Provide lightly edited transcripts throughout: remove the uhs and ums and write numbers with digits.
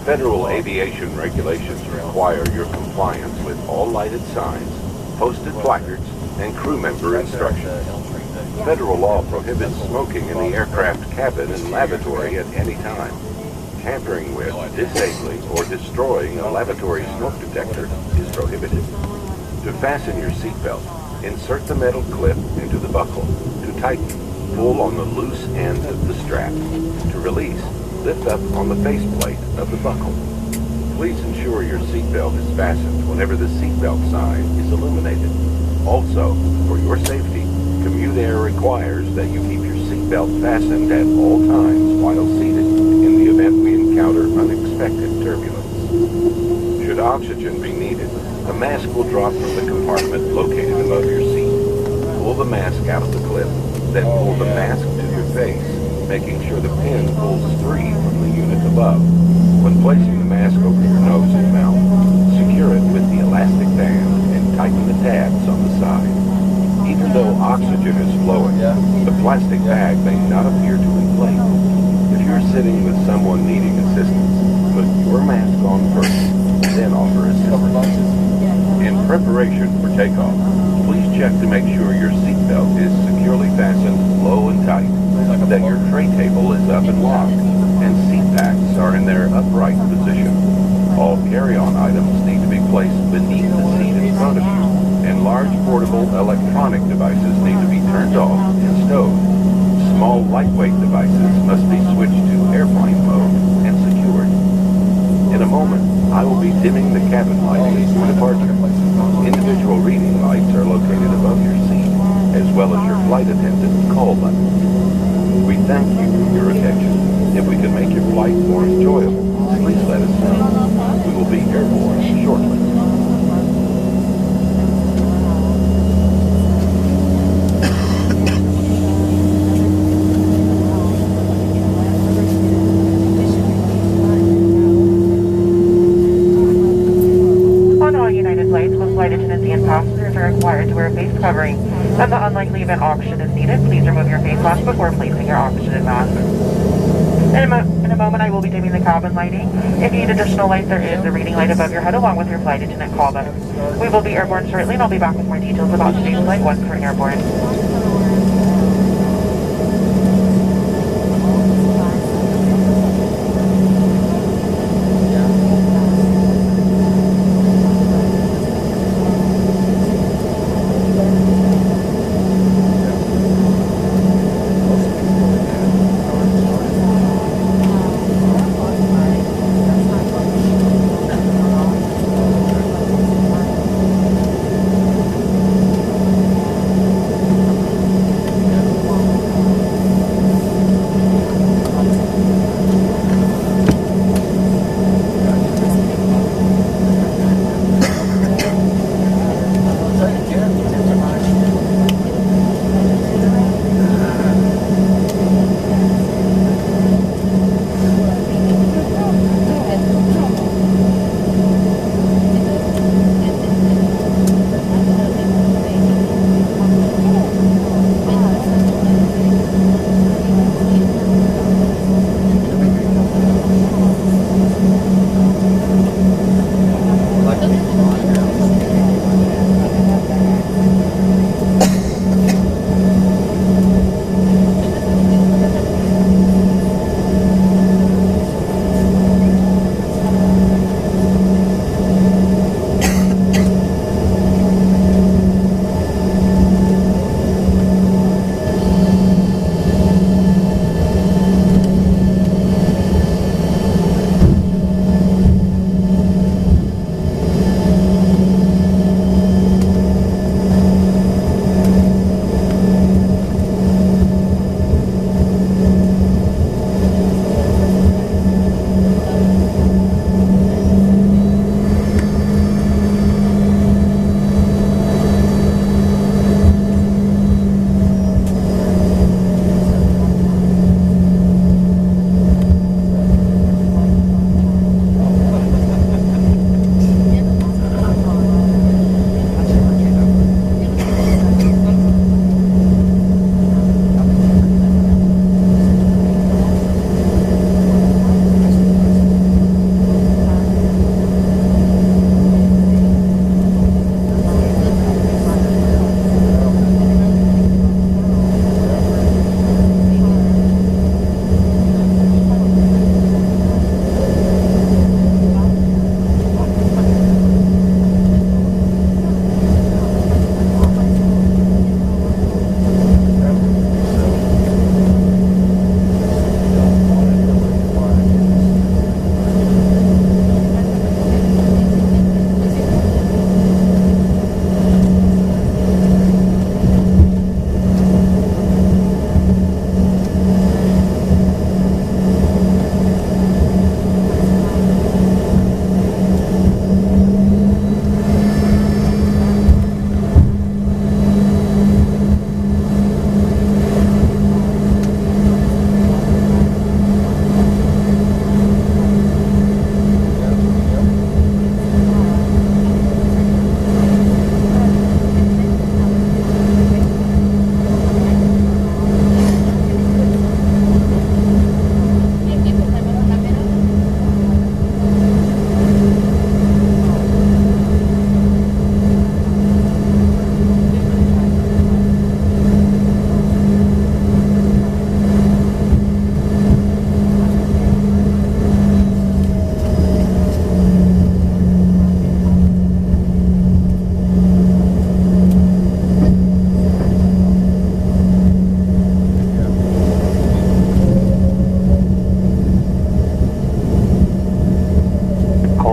Federal aviation regulations require your compliance with all lighted signs, posted placards, and crew member instructions. Federal law prohibits smoking in the aircraft cabin and lavatory at any time. Tampering with, disabling, or destroying a lavatory smoke detector is prohibited. To fasten your seatbelt, insert the metal clip into the buckle. To tighten, pull on the loose end of the strap. To release, lift up on the faceplate of the buckle. Please ensure your seatbelt is fastened whenever the seatbelt sign is illuminated. Also, for your safety, CommutAir requires that you keep your seatbelt fastened at all times while seated in the event we encounter unexpected turbulence. Should oxygen be needed, a mask will drop from the compartment located above your seat. Pull the mask out of the clip, then pull the mask to your face, making sure the pin pulls free from the unit above. When placing the mask over your nose and mouth, secure it with the elastic band and tighten the tabs on the side. Even though oxygen is flowing, the plastic bag may not appear to inflate. If you're sitting with someone needing assistance, put your mask on first, then offer assistance. In preparation for takeoff, please check to make sure your seatbelt is securely fastened low and tight, that your tray table is up and locked, and seat packs are in their upright position. All carry-on items need to be placed beneath the seat in front of you, and large portable electronic devices need to be turned off and stowed. Small lightweight devices must be switched to airplane mode and secured. In a moment, I will be dimming the cabin lighting for departure. Individual reading lights are located above your seat, as well as your flight attendant call button. We thank you for your attention. If we can make your flight more enjoyable, please let us know. We will be airborne shortly. Flight attendants and passengers are required to wear a face covering. In the unlikely event oxygen is needed, please remove your face mask before placing your oxygen mask. In a moment, I will be dimming the cabin lighting. If you need additional light, there is a reading light above your head along with your flight attendant call button. We will be airborne shortly, and I'll be back with more details about today's flight once we're airborne.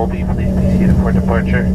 Colby, please be seated for departure.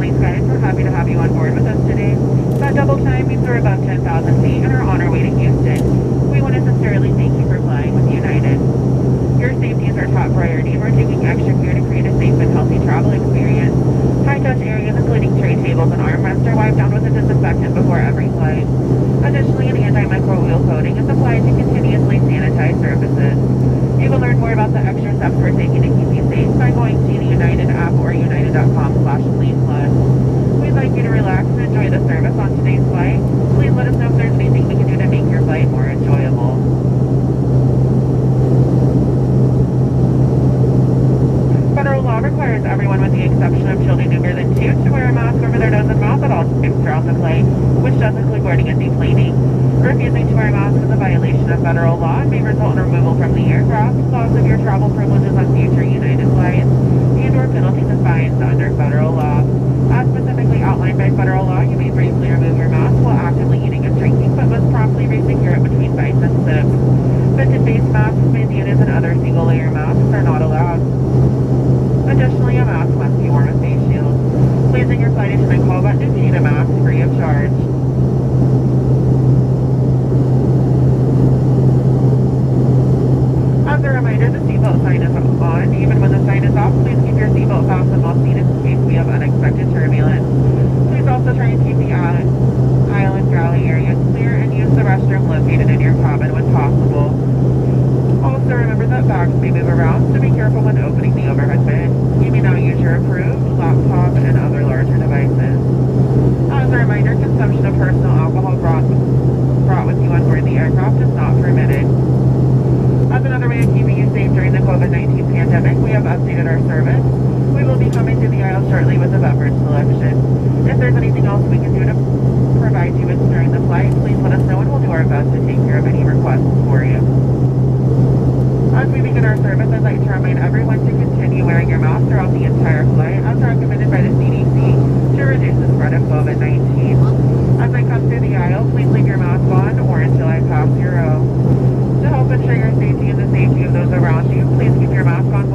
Airlines guides, we're happy to have you on board with us today. That double time means we're above 10,000 feet and are on our way to Houston. We want to sincerely thank you for flying with United. Your safety is our top priority, and we're taking extra care to create a safe and healthy travel experience. High-touch areas, including tray tables and armrests, are wiped down with a disinfectant before every flight. Additionally, an antimicrobial coating is applied to continuously sanitize surfaces. You can learn more about the extra steps we're taking to keep you safe by going to the United app or united.com/fleetplus. We'd like you to relax and enjoy the service on today's flight. Please let us know if there's anything we can do to make your flight more enjoyable. Federal law requires everyone, with the exception of children younger than 2, to wear a mask over their nose and mouth at all times throughout the flight, which does include boarding and deplaning. Refusing to wear a mask is a violation of federal law and may result in removal from the aircraft, loss of your travel privileges on future United flights, and/or penalties and fines under federal law. As specifically outlined by federal law, you may briefly remove your mask while actively eating and drinking, but must promptly resecure it between bites and sips. Vented face masks, bandanas, and other single-layer masks are not allowed. Additionally, a mask must be worn with face shields. Please in your flight attendant call button and obtain a mask free of charge. As a reminder, the seatbelt sign is on. Even when the sign is off, please keep your seatbelt fastened while seated in case we have unexpected turbulence. Please also try and keep the aisle and galley areas clear and use the restroom located in your cabin when possible. Also remember that bags may move around, so be careful when opening the overhead bin. You may not use your approved, laptop, and other larger devices. As a reminder, consumption of personal alcohol brought with you on board the aircraft is not permitted. As another way of keeping you safe during the COVID-19 pandemic, we have updated our service. We will be coming through the aisle shortly with a beverage selection. If there's anything else we can do to provide you with during the flight, please let us know and we'll do our best to take care of any requests for you. As we begin our service, I'd like to remind everyone to continue wearing your mask throughout the entire flight, as recommended by the CDC, to reduce the spread of COVID-19. As I come through the aisle, please leave your mask on or until I pass your row. To help ensure your safety and the safety of those around you, please keep your mask on